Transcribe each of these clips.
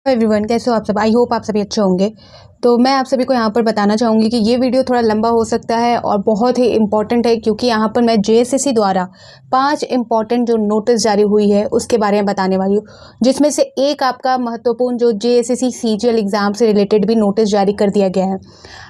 Everyone, कैसे हो आप सब। आई होप आप सभी अच्छे होंगे। तो मैं आप सभी को यहाँ पर बताना चाहूँगी कि ये वीडियो थोड़ा लंबा हो सकता है और बहुत ही इम्पॉर्टेंट है, क्योंकि यहाँ पर मैं जेएसएससी द्वारा 5 इम्पॉर्टेंट जो नोटिस जारी हुई है उसके बारे में बताने वाली हूँ, जिसमें से एक आपका महत्वपूर्ण जो जेएसएससी सीजीएल एग्जाम से रिलेटेड भी नोटिस जारी कर दिया गया है।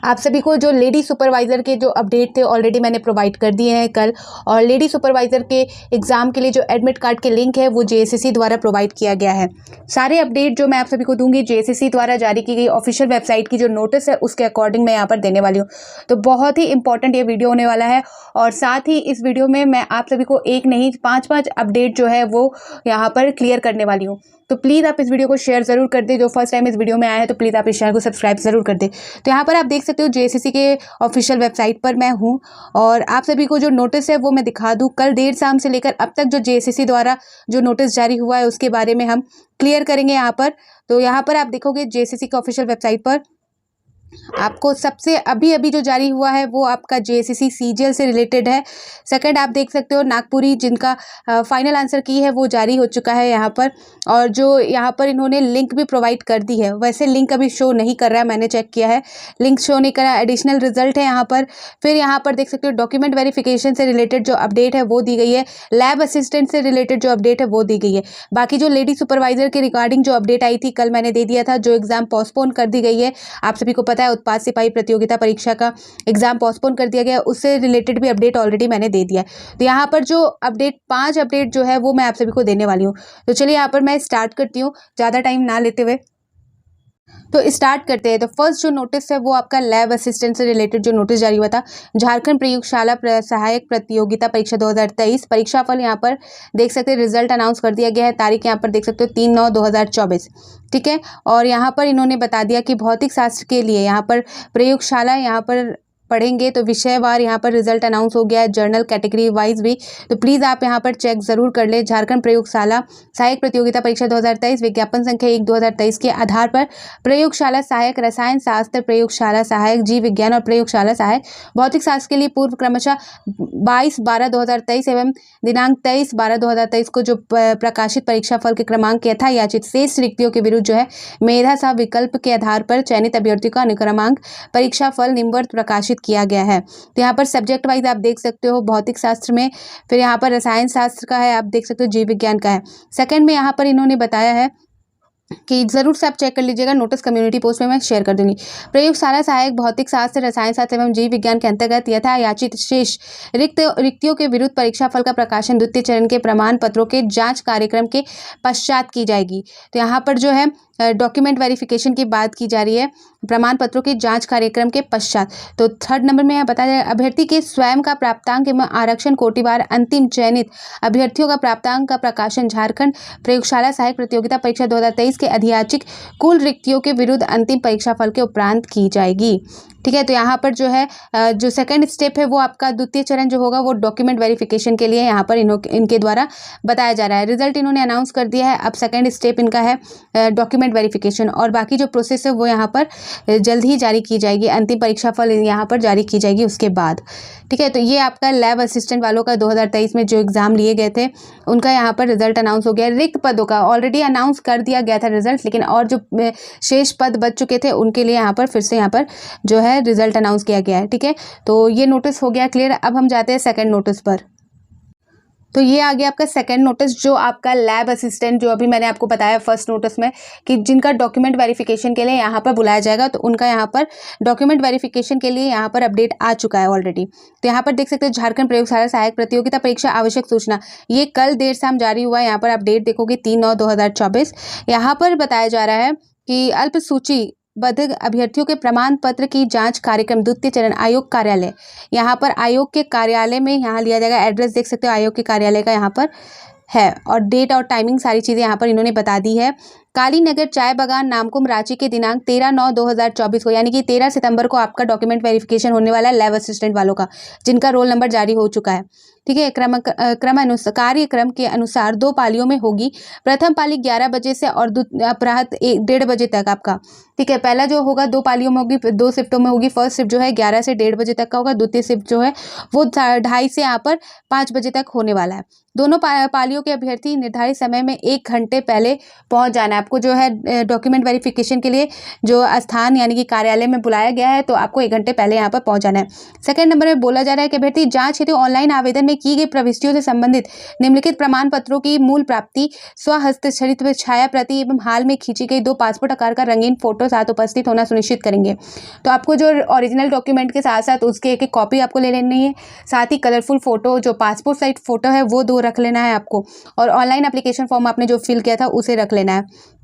आप सभी को जो लेडी सुपरवाइज़र के जो अपडेट थे ऑलरेडी मैंने प्रोवाइड कर दिए हैं कल, और लेडी सुपरवाइज़र के एग्ज़ाम के लिए जो एडमिट कार्ड के लिंक है वो जेएसएससी द्वारा प्रोवाइड किया गया है। सारे अपडेट जो मैं आप सभी को दूंगी जेएसएससी द्वारा जारी की गई ऑफिशियल वेबसाइट की जो नोटिस है उसके अकॉर्डिंग मैं यहाँ पर देने वाली हूँ। तो बहुत ही इंपॉर्टेंट ये वीडियो होने वाला है, और साथ ही इस वीडियो में मैं आप सभी को एक नहीं 5 अपडेट जो है वो यहाँ पर क्लियर करने वाली हूँ। तो प्लीज़ आप इस वीडियो को शेयर ज़रूर कर दें। जो फर्स्ट टाइम इस वीडियो में आया है तो प्लीज़ आप इस चैनल को सब्सक्राइब ज़रूर कर दें। तो यहाँ पर आप देख सकते हो जेएसएससी के ऑफिशियल वेबसाइट पर मैं हूँ, और आप सभी को जो नोटिस है वो मैं दिखा दूँ। कल देर शाम से लेकर अब तक जो जेएसएससी द्वारा जो नोटिस जारी हुआ है उसके बारे में हम क्लियर करेंगे यहाँ पर। तो यहाँ पर आप देखोगे जेएसएससी के ऑफिशियल वेबसाइट पर आपको सबसे अभी जो जारी हुआ है वो आपका जेएसएससी सीजीएल से रिलेटेड है। सेकंड आप देख सकते हो नागपुरी, जिनका फाइनल आंसर की है वो जारी हो चुका है यहाँ पर, और जो यहाँ पर इन्होंने लिंक भी प्रोवाइड कर दी है। वैसे लिंक अभी शो नहीं कर रहा है, मैंने चेक किया है, लिंक शो नहीं कर रहा है। एडिशनल रिजल्ट है यहाँ पर। फिर यहाँ पर देख सकते हो डॉक्यूमेंट वेरिफिकेशन से रिलेटेड जो अपडेट है वो दी गई है। लैब असिस्टेंट से रिलेटेड जो अपडेट है वो दी गई है। बाकी जो लेडी सुपरवाइजर के रिगार्डिंग जो अपडेट आई थी कल मैंने दे दिया था, जो एग्जाम पोस्टपोन कर दी गई है। आप सभी को पता है उत्पाद सिपाही प्रतियोगिता परीक्षा का एग्जाम पोस्टपोन कर दिया गया, उससे रिलेटेड भी अपडेट ऑलरेडी मैंने दे दिया है। तो यहाँ पर जो अपडेट 5 अपडेट जो है वो मैं आप सभी को देने वाली हूँ। तो चलिए यहाँ पर मैं स्टार्ट करती हूँ ज़्यादा टाइम ना लेते हुए। तो स्टार्ट करते हैं। तो फर्स्ट जो नोटिस है वो आपका लैब असिस्टेंट से रिलेटेड जो नोटिस जारी हुआ था, झारखंड प्रयोगशाला सहायक प्रतियोगिता परीक्षा 2023 परीक्षाफल यहाँ पर देख सकते हैं, रिजल्ट अनाउंस कर दिया गया है। तारीख यहाँ पर देख सकते हो 3/9/2024, ठीक है। और यहाँ पर इन्होंने बता दिया कि भौतिक शास्त्र के लिए यहाँ पर प्रयोगशाला यहाँ पर पढ़ेंगे, तो विषयवार यहाँ पर रिजल्ट अनाउंस हो गया है, जर्नल कैटेगरी वाइज भी। तो प्लीज़ आप यहाँ पर चेक ज़रूर कर लें। झारखंड प्रयोगशाला सहायक प्रतियोगिता परीक्षा 2023 विज्ञापन संख्या 1/2023 के आधार पर प्रयोगशाला सहायक रसायन शास्त्र, प्रयोगशाला सहायक जीव विज्ञान और प्रयोगशाला सहायक भौतिक शास्त्र के लिए पूर्व क्रमशः 22/12/2023 एवं दिनांक 23/12/2023 को जो प्रकाशित परीक्षा फल के क्रमांक यथा याचित शेष रिक्तियों के विरुद्ध जो है मेधा सा विकल्प के आधार पर चयनित अभ्यर्थियों का अनुक्रमांक परीक्षा फल निम्नवत प्रकाशित किया गया है। तो यहाँ पर सब्जेक्ट वाइज आप देख सकते हो भौतिक शास्त्र में, फिर यहाँ पर रसायन शास्त्र का है, आप देख सकते हो जीव विज्ञान का है। सेकंड में यहाँ पर इन्होंने बताया है कि ज़रूर से आप चेक कर लीजिएगा, नोटिस कम्युनिटी पोस्ट में मैं शेयर कर दूंगी। प्रयोगशाला सहायक भौतिक शास्त्र, रसायन शास्त्र एवं जीव विज्ञान के अंतर्गत यथा याचित शेष रिक्तियों के विरुद्ध परीक्षा फल का प्रकाशन द्वितीय चरण के प्रमाण पत्रों के जांच कार्यक्रम के पश्चात की जाएगी। तो यहाँ पर जो है डॉक्यूमेंट वेरिफिकेशन की बात की जा रही है, प्रमाण पत्रों के जांच कार्यक्रम के पश्चात। तो थर्ड नंबर में बताया जाए अभ्यर्थी के स्वयं का प्राप्तांक एवं आरक्षण कोटिवार अंतिम चयनित अभ्यर्थियों का प्राप्तांक का प्रकाशन झारखंड प्रयोगशाला सहायक प्रतियोगिता परीक्षा 2023 के अधियाचिक कुल रिक्तियों के विरुद्ध अंतिम परीक्षा फल के उपरांत की जाएगी, ठीक है। तो यहाँ पर जो है जो सेकंड स्टेप है वो आपका द्वितीय चरण जो होगा वो डॉक्यूमेंट वेरिफिकेशन के लिए यहाँ पर इनके द्वारा बताया जा रहा है। रिजल्ट इन्होंने अनाउंस कर दिया है, अब सेकंड स्टेप इनका है डॉक्यूमेंट वेरिफिकेशन, और बाकी जो प्रोसेस है वो यहाँ पर जल्द ही जारी की जाएगी। अंतिम परीक्षा फल यहाँ पर जारी की जाएगी उसके बाद, ठीक है। तो ये आपका लैब असिस्टेंट वालों का 2023 में जो एग्ज़ाम लिए गए थे उनका यहाँ पर रिजल्ट अनाउंस हो गया। रिक्त पदों का ऑलरेडी अनाउंस कर दिया गया था रिजल्ट, लेकिन और जो शेष पद बच चुके थे उनके लिए यहाँ पर फिर से यहाँ पर जो है रिजल्ट अनाउंस किया गया है, ठीक है। तो ये नोटिस हो गया क्लियर। अब हम जाते हैं सेकंड नोटिस पर। तो ये आ गया आपका सेकंड नोटिस, जो आपका लैब असिस्टेंट जो अभी मैंने आपको बताया फर्स्ट नोटिस में कि जिनका डॉक्यूमेंट वेरिफिकेशन के लिए यहाँ पर बुलाया जाएगा, तो उनका यहाँ पर डॉक्यूमेंट वेरिफिकेशन के लिए यहाँ पर अपडेट आ चुका है ऑलरेडी। तो यहाँ पर देख सकते हो झारखंड प्रयोगशाला सहायक प्रतियोगिता परीक्षा आवश्यक सूचना, ये कल देर शाम जारी हुआ है। यहाँ पर अपडेट देखोगे 3/9/2024। यहाँ पर बताया जा रहा है कि अल्प सूची बद्ध अभ्यर्थियों के प्रमाण पत्र की जांच कार्यक्रम द्वितीय चरण आयोग कार्यालय, यहाँ पर आयोग के कार्यालय में यहाँ लिया जाएगा। एड्रेस देख सकते हो आयोग के कार्यालय का यहाँ पर है, और डेट और टाइमिंग सारी चीज़ें यहाँ पर इन्होंने बता दी है। कालीनगर चाय बागान नामकुम रांची के दिनांक 13/9/2024 को, यानी कि 13 सितंबर को आपका डॉक्यूमेंट वेरिफिकेशन होने वाला है लैब असिस्टेंट वालों का, जिनका रोल नंबर जारी हो चुका है। ठीक है। कार्यक्रम के अनुसार 2 पालियों में होगी। प्रथम पाली 11 बजे से और अपराह्न 1:30 बजे तक आपका, ठीक है। पहला जो होगा 2 पालियों में होगी, 2 शिफ्टों में होगी। फर्स्ट शिफ्ट जो है 11 से 1:30 बजे तक का होगा। द्वितीय शिफ्ट जो है वो 2:30 से यहाँ पर 5 बजे तक होने वाला है। दोनों पालियों के अभ्यर्थी निर्धारित समय में 1 घंटे पहले पहुंच जाना है। आपको जो है डॉक्यूमेंट वेरिफिकेशन के लिए जो स्थान यानी कि कार्यालय में बुलाया गया है, तो आपको 1 घंटे पहले यहाँ पर पहुंच जाना है। सेकंड नंबर में बोला जा रहा है कि अभ्यर्थी जांच हेतु ऑनलाइन आवेदन में की गई प्रविष्टियों से संबंधित निम्नलिखित प्रमाण पत्रों की मूल प्राप्ति, स्वहस्ताक्षरित छाया प्रति एवं हाल में खींची गई 2 पासपोर्ट आकार का रंगीन फोटो साथ उपस्थित होना सुनिश्चित करेंगे। तो आपको जो ओरिजिनल डॉक्यूमेंट के साथ साथ उसके एक कॉपी आपको ले लेनी है। साथ ही कलरफुल फोटो, जो पासपोर्ट साइज फोटो है वो 2 रख लेना है आपको, और ऑनलाइन एप्लीकेशन फॉर्म आपने जो फिल किया था उसे रख लेना है।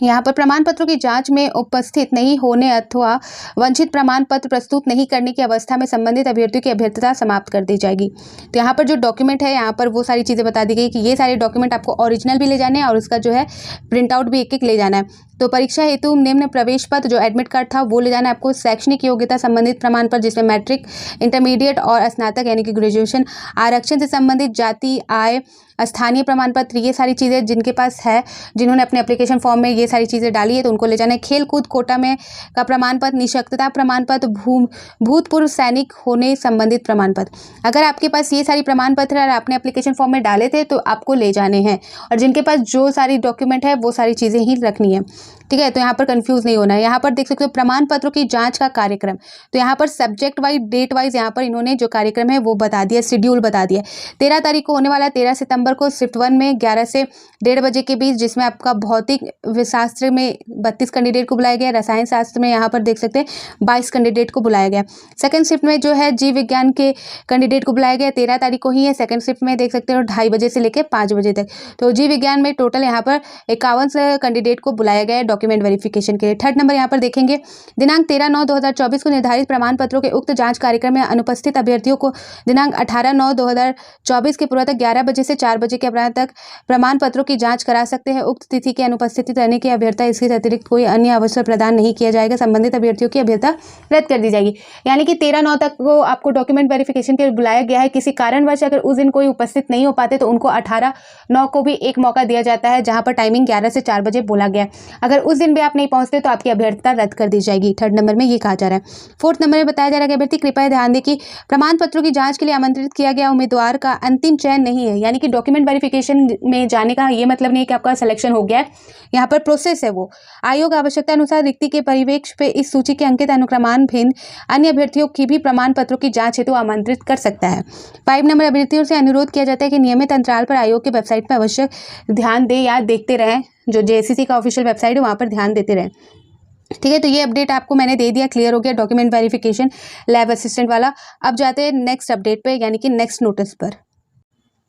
यहाँ पर प्रमाण पत्रों की जांच में उपस्थित नहीं होने अथवा वंचित प्रमाण पत्र प्रस्तुत नहीं करने की अवस्था में संबंधित अभ्यर्थियों की अभ्यर्थता समाप्त कर दी जाएगी। तो यहाँ पर जो डॉक्यूमेंट है, यहाँ पर वो सारी चीज़ें बता दी गई कि ये सारे डॉक्यूमेंट आपको ओरिजिनल भी ले जाने हैं और उसका जो है प्रिंट आउट भी एक ले जाना है। तो परीक्षा हेतु निम्न प्रवेश पत्र, जो एडमिट कार्ड था वो ले जाना है आपको। शैक्षणिक योग्यता संबंधित प्रमाण पत्र जिसमें मैट्रिक, इंटरमीडिएट और स्नातक यानी कि ग्रेजुएशन, आरक्षण से संबंधित जाति, आय, स्थानीय प्रमाण पत्र, ये सारी चीज़ें जिनके पास है, जिन्होंने अपने एप्लीकेशन फॉर्म में ये सारी चीज़ें डाली है, तो उनको ले जाना है। खेल कूद कोटा में का प्रमाण पत्र, निःशक्तता प्रमाण पत्र, भूतपूर्व सैनिक होने संबंधित प्रमाण पत्र। अगर आपके पास ये सारी प्रमाण पत्र और आपने एप्लीकेशन फॉर्म में डाले थे तो आपको ले जाने हैं, और जिनके पास जो सारी डॉक्यूमेंट है वो सारी चीज़ें ही रखनी है, ठीक है। तो यहाँ पर कंफ्यूज नहीं होना है। यहाँ पर देख सकते हो प्रमाण पत्रों की जांच का कार्यक्रम, तो यहाँ पर सब्जेक्ट वाइज, डेट वाइज यहाँ पर इन्होंने जो कार्यक्रम है वो बता दिया, शेड्यूल बता दिया। 13 तारीख को होने वाला है, 13 सितंबर को शिफ्ट 1 में 11 से 1:30 बजे के बीच, जिसमें आपका भौतिक शास्त्र में 32 कैंडिडेट को बुलाया गया, रसायन शास्त्र में यहाँ पर देख सकते हैं 22 कैंडिडेट को बुलाया गया। सेकंड शिफ्ट में जो है जीव विज्ञान के कैंडिडेट को बुलाया गया, 13 तारीख को ही है। सेकंड शिफ्ट में देख सकते हो 2:30 बजे से लेकर 5 बजे तक। तो जीव विज्ञान में टोटल यहाँ पर 51 कैंडिडेट को बुलाया गया है डॉक्यूमेंट वेरिफिकेशन के लिए। थर्ड नंबर यहाँ पर देखेंगे, दिनांक 13/9/2024 को निर्धारित प्रमाण पत्रों के उक्त जांच कार्यक्रम में अनुपस्थित अभ्यर्थियों को दिनांक 18/9/2024 के पूर्व तक 11 बजे से 4 बजे के अपराह्न तक प्रमाण पत्रों की जांच करा सकते हैं। उक्त तिथि की अनुपस्थिति रहने के अभ्यर्था इसके अतिरिक्त कोई अन्य अवसर प्रदान नहीं किया जाएगा। संबंधित अभ्यर्थियों की अभ्यर्था रद्द कर दी जाएगी। यानी कि 13/9 तक को आपको डॉक्यूमेंट वेरिफिकेशन के लिए बुलाया गया है। किसी कारणवश अगर उस दिन कोई उपस्थित नहीं हो पाते तो उनको 18/9 को भी एक मौका दिया जाता है, जहां पर टाइमिंग 11 से 4 बजे बोला गया है। अगर उस दिन भी आप नहीं पहुंचते तो आपकी अभ्यर्थता रद्द कर दी जाएगी। थर्ड नंबर में ये कहा जा रहा है। फोर्थ नंबर में बताया जा रहा है कि अभ्यर्थी कृपया ध्यान दें कि प्रमाण पत्रों की जांच के लिए आमंत्रित किया गया उम्मीदवार का अंतिम चयन नहीं है। यानी कि डॉक्यूमेंट वेरिफिकेशन में जाने का ये मतलब नहीं है कि आपका सिलेक्शन हो गया है, यहाँ पर प्रोसेस है वो। आयोग आवश्यकता अनुसार रिक्ति के परिवेश पे इस सूची के अंकित अनुक्रमान भिन्न अन्य अभ्यर्थियों की भी प्रमाण पत्रों की जांच हेतु आमंत्रित कर सकता है। 5 नंबर, अभ्यर्थियों से अनुरोध किया जाता है कि नियमित अंतराल पर आयोग के वेबसाइट पर अवश्य ध्यान दें या देखते रहें। जो जेएसएससी का ऑफिशियल वेबसाइट है वहाँ पर ध्यान देते रहें, ठीक है। तो ये अपडेट आपको मैंने दे दिया, क्लियर हो गया डॉक्यूमेंट वेरिफिकेशन लैब असिस्टेंट वाला। अब जाते हैं नेक्स्ट अपडेट पे, यानी कि नेक्स्ट नोटिस पर।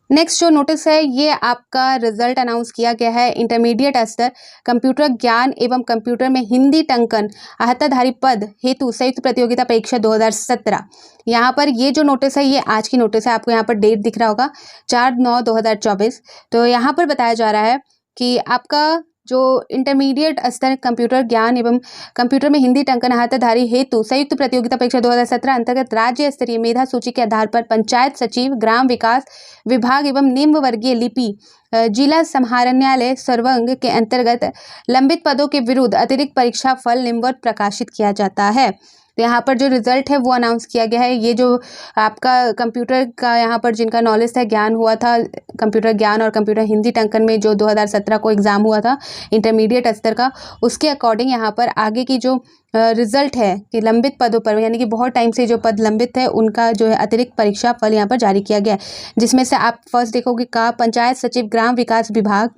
नेक्स्ट जो नोटिस है ये आपका रिजल्ट अनाउंस किया गया है। इंटरमीडिएट स्तर कंप्यूटर ज्ञान एवं कंप्यूटर में हिंदी टंकन अहताधारी पद हेतु संयुक्त प्रतियोगिता परीक्षा 2017। यहाँ पर ये जो नोटिस है ये आज की नोटिस है। आपको यहाँ पर डेट दिख रहा होगा 4/9/2024। तो यहाँ पर बताया जा रहा है कि आपका जो इंटरमीडिएट स्तर कंप्यूटर ज्ञान एवं कंप्यूटर में हिंदी टंकन अहताधारी हेतु संयुक्त प्रतियोगिता परीक्षा 2017 अंतर्गत राज्य स्तरीय मेधा सूची के आधार पर पंचायत सचिव, ग्राम विकास विभाग एवं निम्न वर्गीय लिपि जिला समाहरणालय सर्वंग के अंतर्गत लंबित पदों के विरुद्ध अतिरिक्त परीक्षा फल निम्नवत प्रकाशित किया जाता है। तो यहाँ पर जो रिजल्ट है वो अनाउंस किया गया है। ये जो आपका कंप्यूटर का यहाँ पर जिनका नॉलेज था, ज्ञान हुआ था, कंप्यूटर ज्ञान और कंप्यूटर हिंदी टंकन में जो 2017 को एग्ज़ाम हुआ था इंटरमीडिएट स्तर का, उसके अकॉर्डिंग यहाँ पर आगे की जो रिजल्ट है कि लंबित पदों पर, यानी कि बहुत टाइम से जो पद लंबित है उनका जो है अतिरिक्त परीक्षा फल यहाँ पर जारी किया गया है। जिसमें से आप फर्स्ट देखोगे का पंचायत सचिव ग्राम विकास विभाग,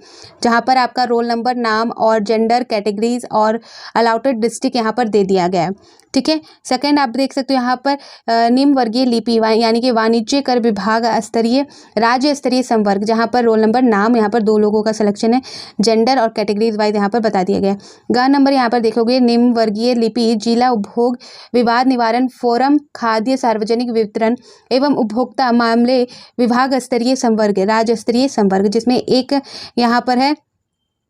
जहाँ पर आपका रोल नंबर, नाम और जेंडर कैटेगरीज और अलाउटेड डिस्ट्रिक्ट यहाँ पर दे दिया गया है, ठीक है। सेकंड आप देख सकते हो यहाँ पर निम्न वर्गीय लिपि यानी कि वाणिज्य कर विभाग स्तरीय राज्य स्तरीय संवर्ग, जहाँ पर रोल नंबर, नाम, यहाँ पर 2 लोगों का सिलेक्शन है, जेंडर और कैटेगरीज वाइज यहाँ पर बता दिया गया है। ग नंबर यहाँ पर देखोगे निम्न वर्गीय लिपि जिला उपभोग विवाद निवारण फोरम खाद्य सार्वजनिक वितरण एवं उपभोक्ता मामले विभाग स्तरीय संवर्ग, राज्य स्तरीय संवर्ग, जिसमें एक यहाँ पर है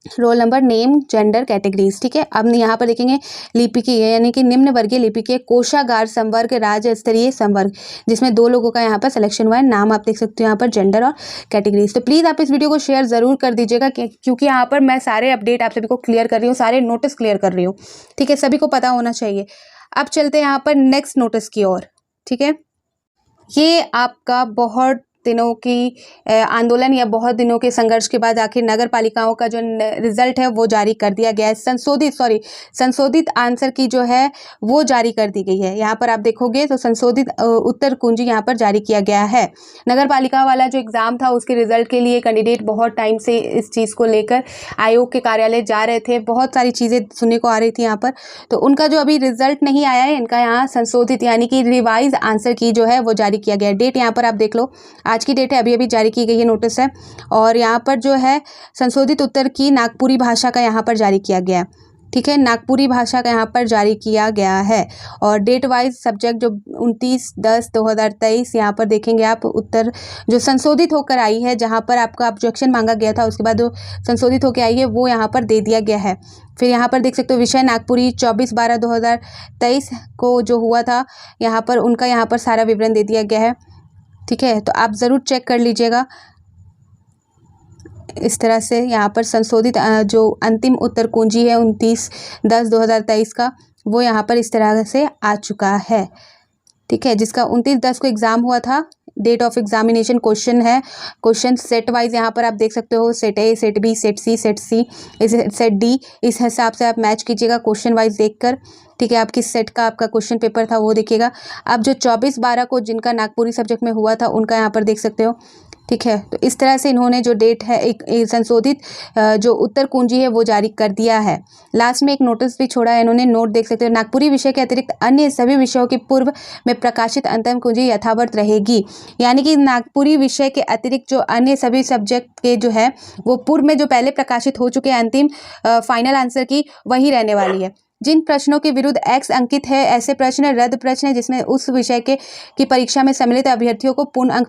roll number, name, gender, categories. ठीक है, अब यहाँ पर देखेंगे लिपिकीय यानी कि निम्न वर्गीय लिपिकीय कोषागार संवर्ग राज्य स्तरीय संवर्ग, जिसमें 2 लोगों का यहाँ पर सिलेक्शन हुआ है। नाम आप देख सकते हो यहाँ पर, जेंडर और कैटेगरीज। तो प्लीज़ आप इस वीडियो को शेयर ज़रूर कर दीजिएगा क्योंकि यहाँ पर मैं सारे अपडेट आप सभी को क्लियर कर रही हूँ, सारे नोटिस क्लियर कर रही हूँ। ठीक है, सभी को पता होना चाहिए। अब चलते हैं यहाँ पर नेक्स्ट नोटिस की ओर। ठीक है, ये आपका बहुत दिनों की आंदोलन या बहुत दिनों के संघर्ष के बाद आखिर नगर पालिकाओं का जो रिजल्ट है वो जारी कर दिया गया है। संशोधित आंसर की जो है वो जारी कर दी गई है। यहाँ पर आप देखोगे तो संशोधित उत्तर कुंजी यहाँ पर जारी किया गया है। नगर पालिका वाला जो एग्ज़ाम था उसके रिजल्ट के लिए कैंडिडेट बहुत टाइम से इस चीज़ को लेकर आयोग के कार्यालय जा रहे थे, बहुत सारी चीज़ें सुनने को आ रही थी यहाँ पर। तो उनका जो अभी रिजल्ट नहीं आया है, इनका यहाँ संशोधित यानी कि रिवाइज आंसर की जो है वो जारी किया गया है। डेट यहाँ पर आप देख लो, आज की डेट है, अभी अभी जारी की गई है नोटिस है। और यहाँ पर जो है संशोधित उत्तर की नागपुरी भाषा का यहाँ पर जारी किया गया है। ठीक है, नागपुरी भाषा का यहाँ पर जारी किया गया है। और डेट वाइज सब्जेक्ट जो 29/10/2023 यहाँ पर देखेंगे आप, उत्तर जो संशोधित होकर आई है, जहाँ पर आपका ऑब्जेक्शन मांगा गया था उसके बाद जो संशोधित होकर आई है वो यहाँ पर दे दिया गया है। फिर यहाँ पर देख सकते हो विषय नागपुरी 24/12/2023 को जो हुआ था, यहाँ पर उनका यहाँ पर सारा विवरण दे दिया गया है। ठीक है, तो आप ज़रूर चेक कर लीजिएगा। इस तरह से यहाँ पर संशोधित जो अंतिम उत्तर कुंजी है 29/10/2023 का, वो यहाँ पर इस तरह से आ चुका है। ठीक है, जिसका 29/10 को एग्ज़ाम हुआ था। डेट ऑफ एग्जामिनेशन क्वेश्चन है, क्वेश्चन सेट वाइज यहाँ पर आप देख सकते हो, set A, set B, set C, set D, इस हिसाब से आप मैच कीजिएगा क्वेश्चन वाइज देखकर। ठीक है, आप किस सेट का आपका क्वेश्चन पेपर था वो देखिएगा। अब जो 24/12 को जिनका नागपुरी सब्जेक्ट में हुआ था उनका यहाँ पर देख सकते हो। ठीक है, तो इस तरह से इन्होंने जो डेट है एक संशोधित जो उत्तर कुंजी है वो जारी कर दिया है। लास्ट में एक नोटिस भी छोड़ा है इन्होंने, नोट देख सकते हो, नागपुरी विषय के अतिरिक्त अन्य सभी विषयों की पूर्व में प्रकाशित अंतिम कुंजी यथावत रहेगी। यानी कि नागपुरी विषय के अतिरिक्त जो अन्य सभी सब्जेक्ट के जो है वो पूर्व में जो पहले प्रकाशित हो चुके हैं अंतिम फाइनल आंसर की, वही रहने वाली है। जिन प्रश्नों के विरुद्ध X अंकित है, ऐसे प्रश्न रद्द प्रश्न है जिसमें उस विषय की परीक्षा में सम्मिलित अभ्यर्थियों को पूर्ण अंक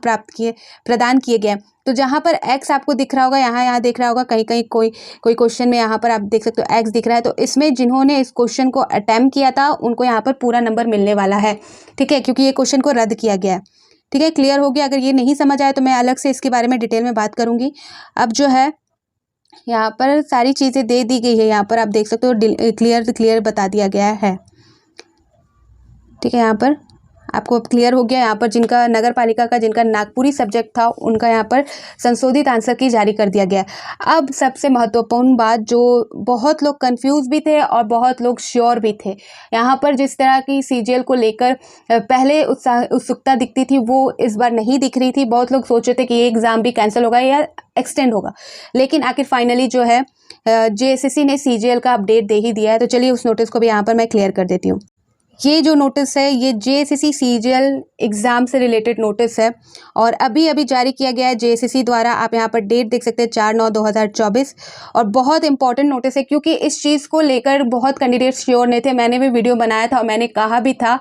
प्रदान किए गए। तो जहाँ पर X आपको दिख रहा होगा, यहाँ देख रहा होगा, कहीं कहीं कोई क्वेश्चन में यहाँ पर आप देख सकते हो X दिख रहा है, तो इसमें जिन्होंने इस क्वेश्चन को अटेम्प्ट किया था उनको यहाँ पर पूरा नंबर मिलने वाला है। ठीक है, क्योंकि ये क्वेश्चन को रद्द किया गया है। ठीक है, क्लियर हो गया? अगर ये नहीं समझ आया तो मैं अलग से इसके बारे में डिटेल में बात करूँगी। अब जो है यहाँ पर सारी चीज़ें दे दी गई है, यहाँ पर आप देख सकते हो क्लियर बता दिया गया है। ठीक है, यहाँ पर आपको क्लियर हो गया। यहाँ पर जिनका नगर पालिका का जिनका नागपुरी सब्जेक्ट था उनका यहाँ पर संशोधित आंसर की जारी कर दिया गया। अब सबसे महत्वपूर्ण बात, जो बहुत लोग कंफ्यूज भी थे और बहुत लोग श्योर भी थे, यहाँ पर जिस तरह की सीजीएल को लेकर पहले उत्सुकता दिखती थी वो इस बार नहीं दिख रही थी। बहुत लोग सोच रहे थे कि ये एग्ज़ाम भी कैंसिल होगा या एक्सटेंड होगा, लेकिन आखिर फाइनली जो है जेएसएससी ने सीजीएल का अपडेट दे ही दिया है। तो चलिए उस नोटिस को भी यहाँ पर मैं क्लियर कर देती हूँ। ये जो नोटिस है ये जेएसएससी सीजीएल एग्ज़ाम से रिलेटेड नोटिस है और अभी अभी जारी किया गया है जेएसएससी द्वारा। आप यहाँ पर डेट देख सकते हैं 4/9/2024 और बहुत इंपॉर्टेंट नोटिस है क्योंकि इस चीज़ को लेकर बहुत कैंडिडेट श्योर नहीं थे। मैंने भी वीडियो बनाया था और मैंने कहा भी था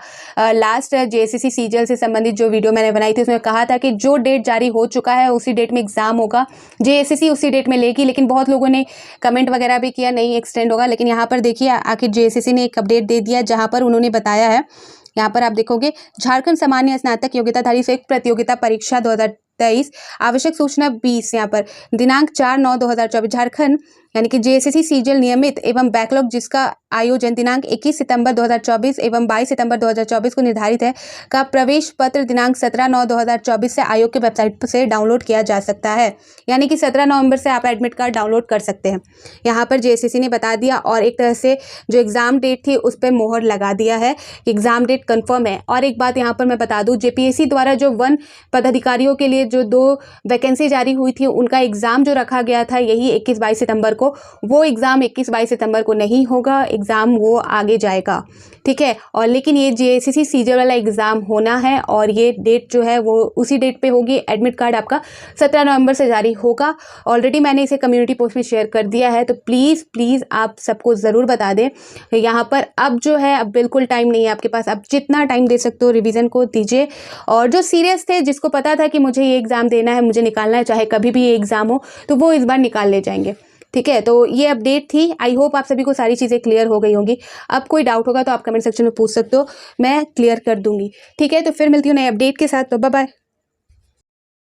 लास्ट जेएसएससी सीजीएल से संबंधित जो वीडियो मैंने बनाई थी उसमें कहा था कि जो डेट जारी हो चुका है उसी डेट में एग्ज़ाम होगा, जेएसएससी उसी डेट में लेगी। लेकिन बहुत लोगों ने कमेंट वगैरह भी किया नहीं एक्सटेंड होगा, लेकिन यहाँ पर देखिए आखिर जेएसएससी ने एक अपडेट दे दिया जहाँ पर उन्होंने बताया है। यहाँ पर आप देखोगे झारखंड सामान्य स्नातक योग्यताधारी संयुक्त प्रतियोगिता परीक्षा 2023 आवश्यक सूचना 20 यहाँ पर दिनांक 4/9/2024 झारखंड यानी कि जेएसएससी सीजीएल नियमित एवं बैकलॉग जिसका आयोजन दिनांक 21 सितंबर 2024 एवं 22 सितंबर 2024 को निर्धारित है का प्रवेश पत्र दिनांक 17/9/2024 से आयोग के वेबसाइट से डाउनलोड किया जा सकता है। यानी कि 17 नवंबर से आप एडमिट कार्ड डाउनलोड कर सकते हैं। यहाँ पर जेएसएससी ने बता दिया और एक तरह से जो एग्ज़ाम डेट थी उस पर मोहर लगा दिया है कि एग्ज़ाम डेट कन्फर्म है। और एक बात यहाँ पर मैं बता दूँ, जेपीएससी द्वारा जो वन पदाधिकारियों के लिए जो 2 वैकेंसी जारी हुई थी उनका एग्ज़ाम जो रखा गया था यही 21-22 सितंबर को, वो एग्ज़ाम 21-22 सितंबर को नहीं होगा, एग्ज़ाम वो आगे जाएगा। ठीक है, और लेकिन ये जेएसएससी सीजीएल वाला एग्ज़ाम होना है और ये डेट जो है वो उसी डेट पे होगी। एडमिट कार्ड आपका 17 नवंबर से जारी होगा। ऑलरेडी मैंने इसे कम्युनिटी पोस्ट में शेयर कर दिया है, तो प्लीज़ आप सबको ज़रूर बता दें। यहाँ पर अब जो है अब बिल्कुल टाइम नहीं है आपके पास, अब जितना टाइम दे सकते हो रिवीजन को दीजिए। और जो सीरियस थे, जिसको पता था कि मुझे ये एग्ज़ाम देना है, मुझे निकालना है, चाहे कभी भी ये एग्ज़ाम हो, तो वो इस बार निकाल ले जाएंगे। ठीक है, तो ये अपडेट थी। आई होप आप सभी को सारी चीज़ें क्लियर हो गई होंगी। अब कोई डाउट होगा तो आप कमेंट सेक्शन में पूछ सकते हो, मैं क्लियर कर दूंगी। ठीक है, तो फिर मिलती हूँ नए अपडेट के साथ। तो बाय बाय।